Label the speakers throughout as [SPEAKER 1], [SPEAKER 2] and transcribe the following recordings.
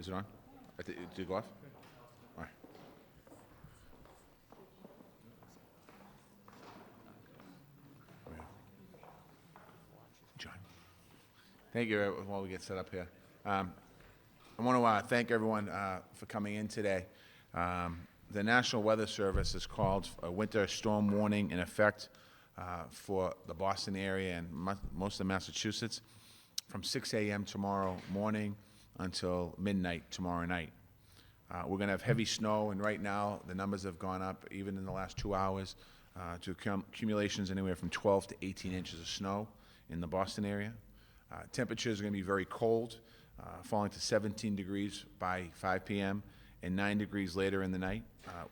[SPEAKER 1] Is it on? Did it go off? All right. John. Thank you while we get set up here. I want to thank everyone for coming in today. The National Weather Service has called a winter storm warning in effect for the Boston area and most of Massachusetts from 6 a.m. tomorrow morning until midnight tomorrow night. We're going to have heavy snow, and right now the numbers have gone up, even in the last 2 hours, to accumulations anywhere from 12 to 18 inches of snow in the Boston area. Temperatures are going to be very cold, falling to 17 degrees by 5 p.m. and 9 degrees later in the night.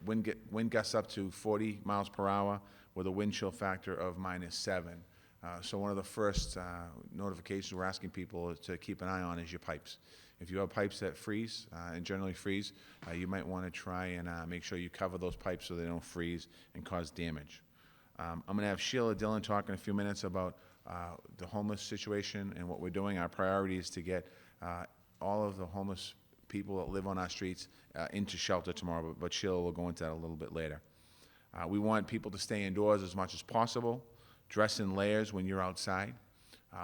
[SPEAKER 1] Wind gusts up to 40 miles per hour with a wind chill factor of -7. So one of the first notifications we're asking people to keep an eye on is your pipes. If you have pipes that freeze and generally freeze, you might want to try and make sure you cover those pipes so they don't freeze and cause damage. I'm going to have Sheila Dillon talk in a few minutes about the homeless situation and what we're doing. Our priority is to get all of the homeless people that live on our streets into shelter tomorrow, but Sheila will go into that a little bit later. We want people to stay indoors as much as possible, dress in layers when you're outside.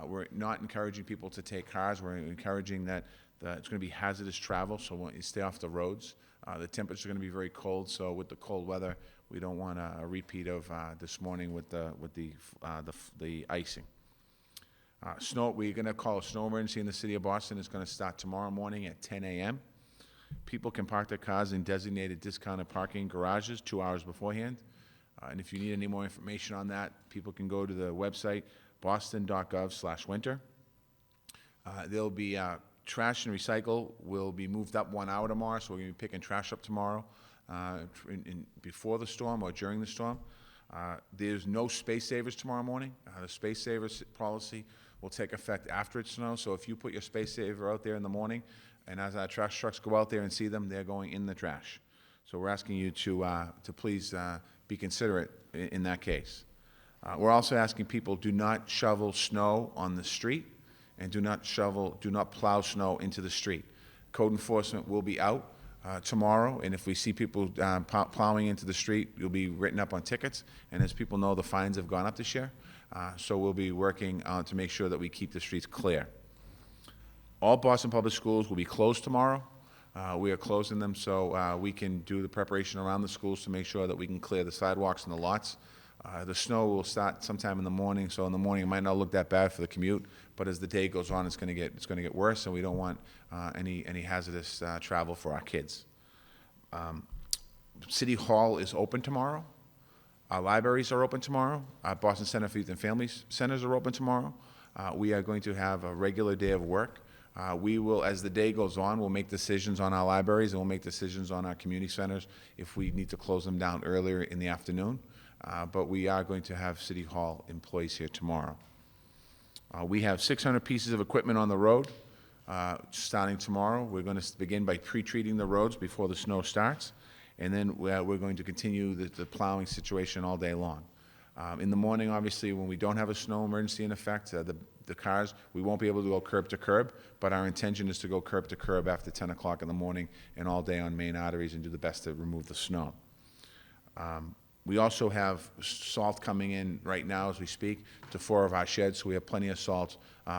[SPEAKER 1] We're not encouraging people to take cars. We're encouraging that it's going to be hazardous travel, so you stay off the roads. The temperatures are going to be very cold, so with the cold weather, we don't want a repeat of this morning with the icing. We're going to call a snow emergency in the city of Boston. It's going to start tomorrow morning at 10 a.m. People can park their cars in designated discounted parking garages 2 hours beforehand. And if you need any more information on that, people can go to the website, boston.gov/winter. There'll be trash and recycle will be moved up 1 hour tomorrow, so we're going to be picking trash up tomorrow before the storm or during the storm. There's no space savers tomorrow morning. The space savers policy will take effect after it snows, so if you put your space saver out there in the morning, and as our trash trucks go out there and see them, they're going in the trash. So we're asking you to please be considerate in that case. We're also asking people, do not shovel snow on the street, and do not plow snow into the street. Code enforcement will be out tomorrow, and if we see people plowing into the street, you'll be written up on tickets, and as people know, the fines have gone up this year, so we'll be working to make sure that we keep the streets clear. All Boston Public Schools will be closed tomorrow. We are closing them so we can do the preparation around the schools to make sure that we can clear the sidewalks and the lots. The snow will start sometime in the morning, so in the morning it might not look that bad for the commute, but as the day goes on, it's going to get worse, and we don't want any hazardous travel for our kids. City Hall is open tomorrow. Our libraries are open tomorrow. Our Boston Center for Youth and Families centers are open tomorrow. We are going to have a regular day of work. We will, as the day goes on, we'll make decisions on our libraries and we'll make decisions on our community centers if we need to close them down earlier in the afternoon. But we are going to have City Hall employees here tomorrow. We have 600 pieces of equipment on the road starting tomorrow. We're going to begin by pre-treating the roads before the snow starts, and then we're going to continue the plowing situation all day long. In the morning, obviously, when we don't have a snow emergency in effect, the cars, we won't be able to go curb to curb, but our intention is to go curb to curb after 10 o'clock in the morning and all day on main arteries and do the best to remove the snow. We also have salt coming in right now as we speak to 4 of our sheds, so we have plenty of salt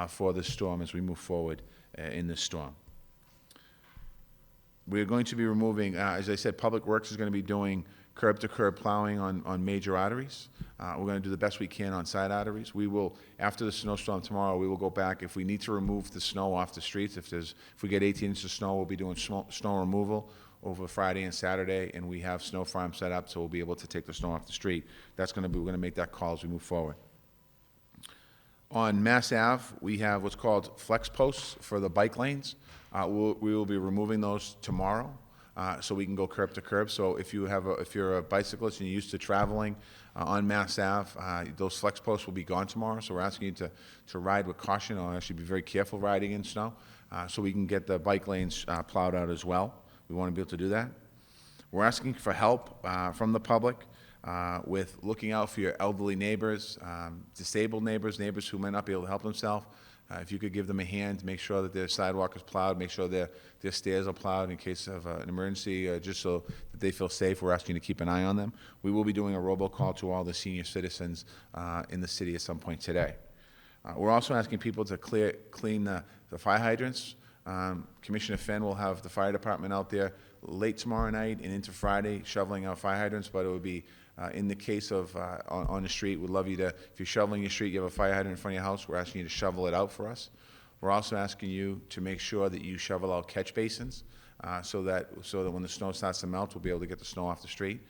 [SPEAKER 1] for this storm as we move forward in this storm. We're going to be removing, as I said, Public Works is going to be doing curb-to-curb plowing on major arteries. We're going to do the best we can on side arteries. We will, after the snowstorm tomorrow, we will go back. If we need to remove the snow off the streets, if we get 18 inches of snow, we'll be doing snow removal over Friday and Saturday, and we have snow farms set up, so we'll be able to take the snow off the street. We're going to make that call as we move forward. On Mass Ave, we have what's called flex posts for the bike lanes. We will be removing those tomorrow, so we can go curb to curb. So if you're a bicyclist and you're used to traveling on Mass Ave, those flex posts will be gone tomorrow. So we're asking you to ride with caution, or actually be very careful riding in snow, so we can get the bike lanes plowed out as well. We want to be able to do that. We're asking for help from the public with looking out for your elderly neighbors, disabled neighbors, neighbors who might not be able to help themselves. If you could give them a hand, make sure that their sidewalk is plowed, make sure their stairs are plowed in case of an emergency, just so that they feel safe. We're asking you to keep an eye on them. We will be doing a robocall to all the senior citizens in the city at some point today. We're also asking people to clean the fire hydrants. Commissioner Fenn will have the fire department out there late tomorrow night and into Friday shoveling out fire hydrants, but it would be in the case of on the street, we'd love you to, if you're shoveling your street, you have a fire hydrant in front of your house, we're asking you to shovel it out for us. We're also asking you to make sure that you shovel out catch basins so that when the snow starts to melt, we'll be able to get the snow off the street.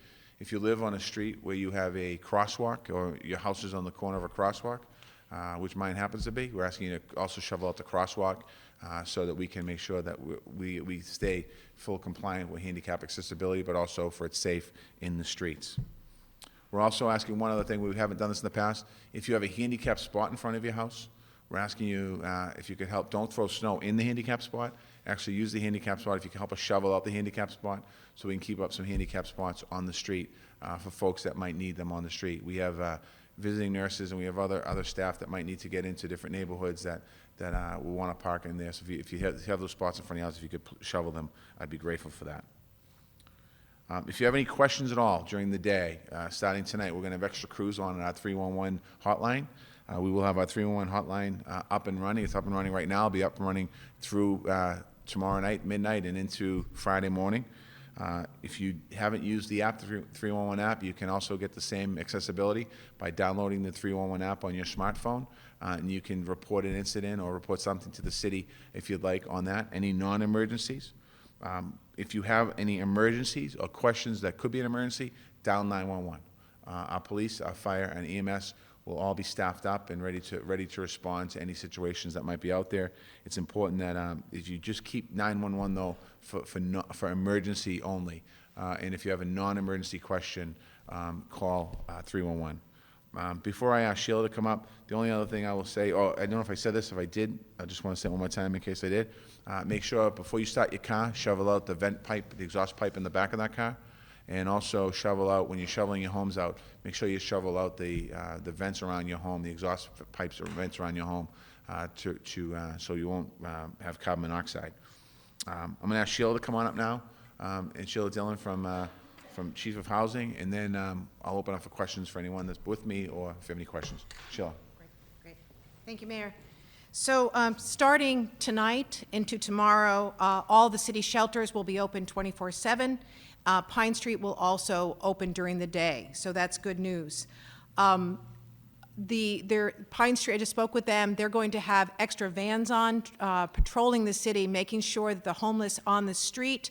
[SPEAKER 1] If you live on a street where you have a crosswalk or your house is on the corner of a crosswalk, which mine happens to be, we're asking you to also shovel out the crosswalk so that we can make sure that we stay full compliant with handicap accessibility, but also for it's safe in the streets. We're also asking one other thing, we haven't done this in the past, if you have a handicap spot in front of your house, we're asking you if you could help, don't throw snow in the handicap spot, actually use the handicap spot, if you can help us shovel out the handicap spot so we can keep up some handicap spots on the street for folks that might need them on the street. We have visiting nurses and we have other staff that might need to get into different neighborhoods that will want to park in there. So if you have those spots in front of your house, if you could shovel them, I'd be grateful for that. If you have any questions at all during the day, starting tonight, we're going to have extra crews on our 311 hotline. We will have our 311 hotline up and running. It's up and running right now. It'll be up and running through tomorrow night, midnight, and into Friday morning. If you haven't used the app, the 311 app, you can also get the same accessibility by downloading the 311 app on your smartphone, and you can report an incident or report something to the city if you'd like on that. Any non-emergencies. If you have any emergencies or questions that could be an emergency, dial 911. Our police, our fire, and EMS will all be staffed up and ready to respond to any situations that might be out there. It's important that if you just keep 911 though for emergency only, and if you have a non-emergency question, call 311. Before I ask Sheila to come up, the only other thing I will say, I don't know if I said this, if I did, I just want to say it one more time in case I did. Make sure before you start your car, shovel out the vent pipe, the exhaust pipe in the back of that car, and also shovel out, when you're shoveling your homes out, make sure you shovel out the vents around your home, the exhaust pipes or vents around your home, so you won't have carbon monoxide. I'm going to ask Sheila to come on up now, and Sheila Dillon from Chief of Housing, and then I'll open up for questions for anyone that's with me or if you have any questions. Sheila.
[SPEAKER 2] Great. Thank you, Mayor. So starting tonight into tomorrow, all the city shelters will be open 24/7. Pine Street will also open during the day, so that's good news. Pine Street, I just spoke with them, they're going to have extra vans on, patrolling the city, making sure that the homeless on the street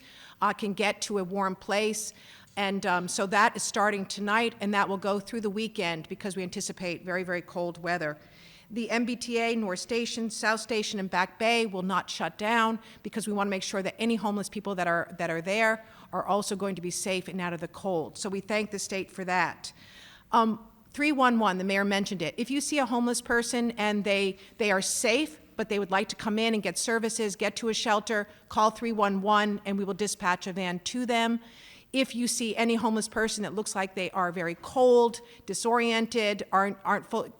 [SPEAKER 2] can get to a warm place. And so that is starting tonight, and that will go through the weekend because we anticipate very, very cold weather. The MBTA, North Station, South Station, and Back Bay will not shut down because we want to make sure that any homeless people that are there are also going to be safe and out of the cold. So we thank the state for that. 311, the mayor mentioned it. If you see a homeless person and they are safe, but they would like to come in and get services, get to a shelter, call 311 and we will dispatch a van to them. If you see any homeless person that looks like they are very cold, disoriented, aren't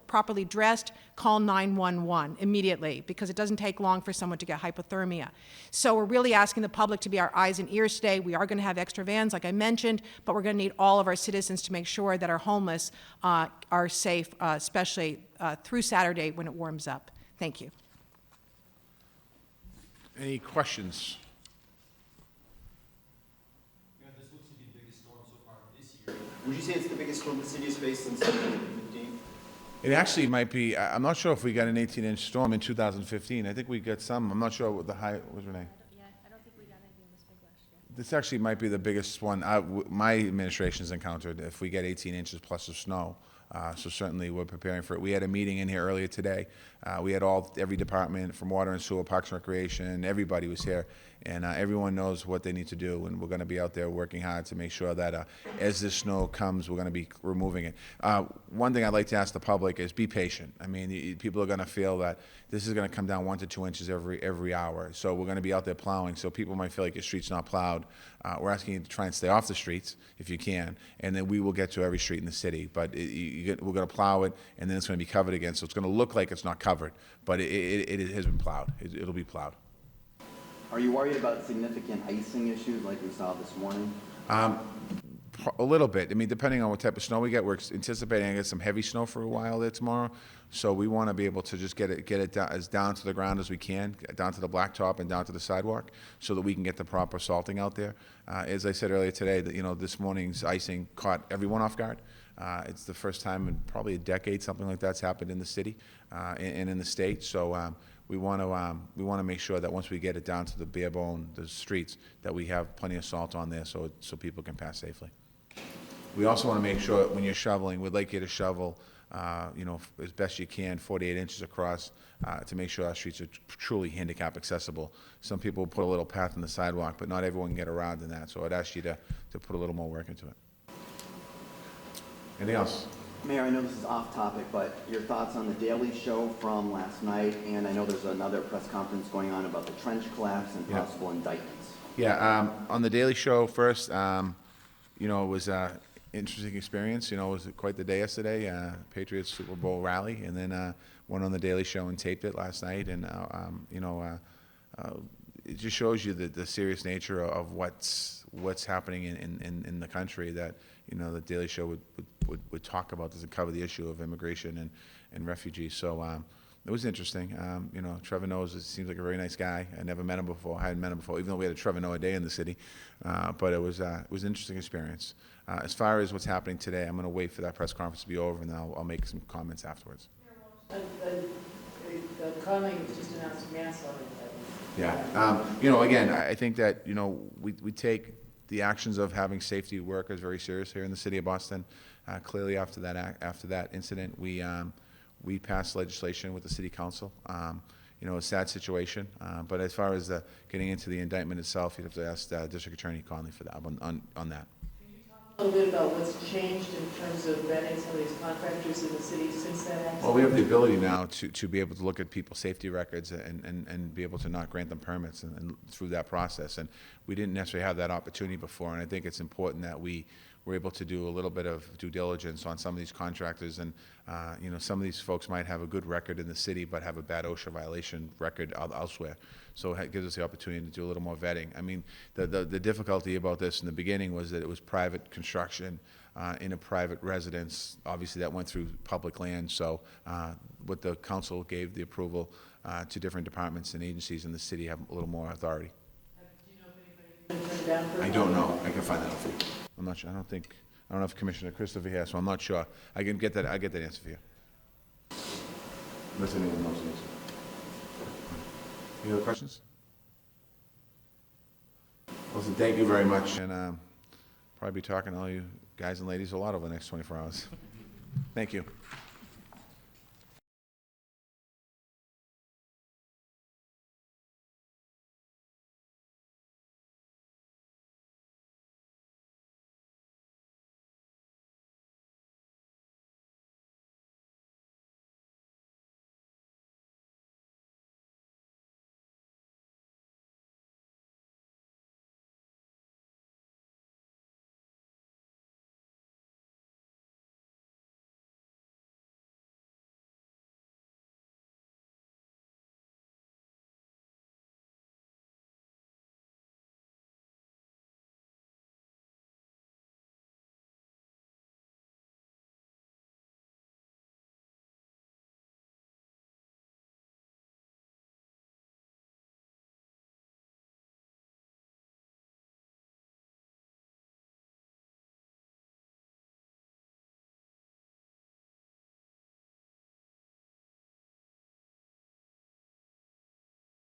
[SPEAKER 2] properly dressed, call 911 immediately because it doesn't take long for someone to get hypothermia. So we're really asking the public to be our eyes and ears today. We are going to have extra vans, like I mentioned, but we're going to need all of our citizens to make sure that our homeless are safe, especially through Saturday when it warms up. Thank you.
[SPEAKER 1] Any questions?
[SPEAKER 3] Would you say it's the biggest storm the city has faced since 2015?
[SPEAKER 1] It actually might be. I'm not sure if we got an 18-inch storm in 2015. I think we got some. I'm not sure what the high. What was Renee?
[SPEAKER 4] I don't think we got anything this big last year.
[SPEAKER 1] This actually might be the biggest one my administration's encountered. If we get 18 inches plus of snow, So certainly, we're preparing for it. We had a meeting in here earlier today. We had every department from Water and Sewer, Parks and Recreation, everybody was here, and everyone knows what they need to do, and we're going to be out there working hard to make sure that as this snow comes, we're going to be removing it. One thing I'd like to ask the public is be patient. I mean, people are going to feel that this is going to come down 1 to 2 inches every hour, so we're going to be out there plowing, so people might feel like your street's not plowed. We're asking you to try and stay off the streets if you can, and then we will get to every street in the city. But we're going to plow it, and then it's going to be covered again. So it's going to look like it's not covered, but it has been plowed. It'll be plowed.
[SPEAKER 5] Are you worried about significant icing issues like we saw this morning?
[SPEAKER 1] A little bit. I mean, depending on what type of snow we get, we're anticipating to get some heavy snow for a while there tomorrow. So we want to be able to just get it down, as down to the ground as we can, down to the blacktop and down to the sidewalk, so that we can get the proper salting out there. As I said earlier today, that this morning's icing caught everyone off guard. It's the first time in probably a decade something like that's happened in the city and in the state. So we want to make sure that once we get it down to the bare bone, the streets, that we have plenty of salt on there so people can pass safely. We also want to make sure when you're shoveling, we'd like you to shovel, as best you can, 48 inches across, to make sure our streets are truly handicap accessible. Some people put a little path in the sidewalk, but not everyone can get around in that. So I'd ask you to put a little more work into it. Anything else?
[SPEAKER 5] Mayor, I know this is off topic, but your thoughts on the Daily Show from last night, and I know there's another press conference going on about the trench collapse and possible indictments.
[SPEAKER 1] Yeah, on the Daily Show first, it was interesting experience. It was quite the day yesterday. Patriots Super Bowl rally, and then went on the Daily Show and taped it last night. And it just shows you the serious nature of what's happening in the country. That the Daily Show would talk about this and cover the issue of immigration and refugees. So it was interesting. Trevor Noah seems like a very nice guy. I never met him before. I hadn't met him before, even though we had a Trevor Noah Day in the city. But it was an interesting experience. As far as what's happening today, I'm going to wait for that press conference to be over, and then I'll make some comments afterwards.
[SPEAKER 6] The Conley was just announced mass on it.
[SPEAKER 1] Yeah. Again, I think that, we take the actions of having safety workers very serious here in the city of Boston. Clearly, after that incident, we passed legislation with the city council. A sad situation. But as far as getting into the indictment itself, you'd have to ask District Attorney Conley for that on that.
[SPEAKER 6] A little bit about what's changed in terms of vetting some of these contractors in the city since that accident?
[SPEAKER 1] Well, we have the ability now to be able to look at people's safety records and be able to not grant them permits and through that process. And we didn't necessarily have that opportunity before, and I think it's important that we were able to do a little bit of due diligence on some of these contractors. And some of these folks might have a good record in the city but have a bad OSHA violation record elsewhere. So it gives us the opportunity to do a little more vetting. I mean, the difficulty about this in the beginning was that it was private construction in a private residence. Obviously, that went through public land. So what the council gave the approval to different departments and agencies in the city have a little more authority.
[SPEAKER 6] Do you know if anybody's been turned down for?
[SPEAKER 1] I don't know. I can find that out for you. I'm not sure. I don't know if Commissioner Christopher here, so I'm not sure. I can get that. I'll get that answer for you. Unless anyone knows the answer. Any other questions? Well, so thank you very much, and probably be talking to all you guys and ladies a lot over the next 24 hours. Thank you.